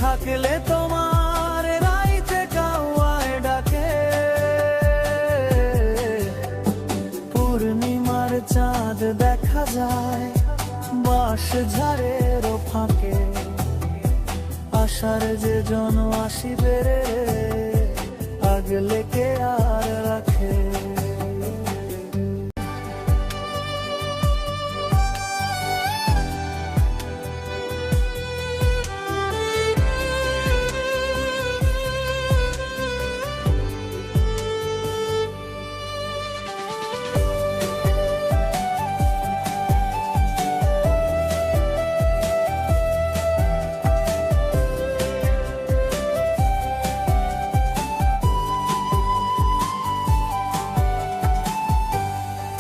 থাকলে তোমার রাইতে কাউয়ায় ডাকে, পূর্ণিমার চাঁদ দেখা যায় বাঁশ ঝাড়ের ফাঁকে, আশার যে জন আসিবে রে আগলে কে আর রাখে।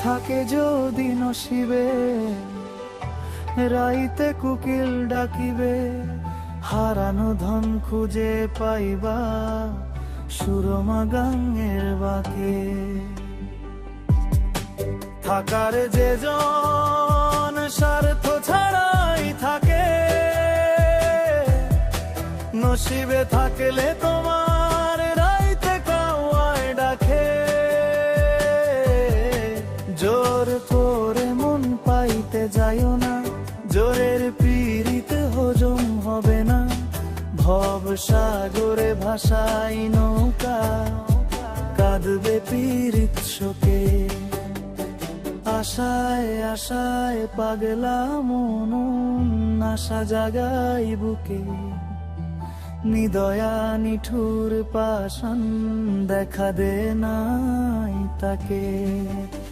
থাকে যদি নসিবে রাইতে কুকিল ডাকিবে, হারানো ধন খুঁজে পাইবা সুরমা গাঙের বাকে। থাকার যে জন স্বার্থ ছাড়াই থাকে, নসিবে থাকলে তোমার রাইতে কাউয়ায় ডাকে, জোর করে মন পাইতে যাইও না, জোরের পীড়িতে হজম হবে না, ভব সাগরে ভাসাই নৌকা কাঁদবে পীড়িত শোকে। আশায় আশায় পাগলা মন আশা জাগাই বুকে, নিদয়া নিঠুর পাষাণ দেখা দে নাই তাকে।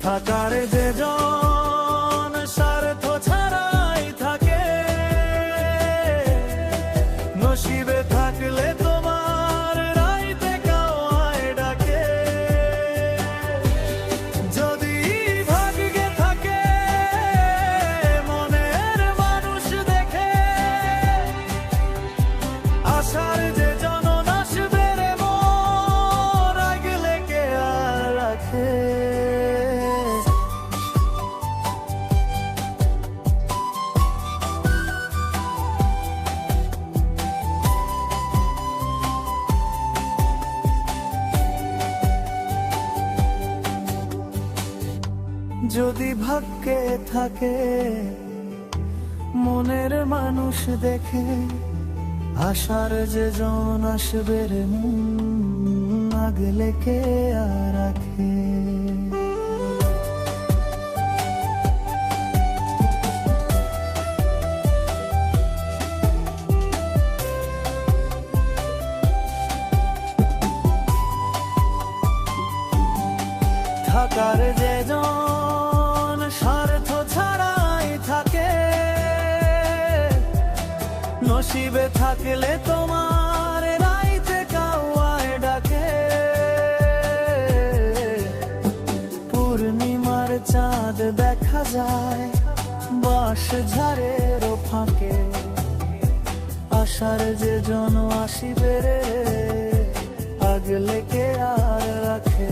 থাকার যে জন স্বার্থ ছাড়াই থাকে, নসিবে থাকলে তোমার রাইতে কাউয়ায় ডাকে, যদি ভাগ্যে থাকে মনের মানুষ দেখে, আশার যে জন আসবে রে মোর আগলে কে আর রাখে। যদি ভাগ্যে থাকে মনের মানুষ দেখে, আশার যে জন আসবে রে আগলে কে আর রাখে। থাকার যে জন স্বার্থ ছাড়াই থাকে, নসিবে থাকলে তোমার রাইতে কাউয়ায় ডাকে, পূর্ণিমার চাঁদ দেখা যায় বাঁশ ঝাড়ের ফাঁকে, আশার যে জন আসিবে রে আগলে কে আর রাখে।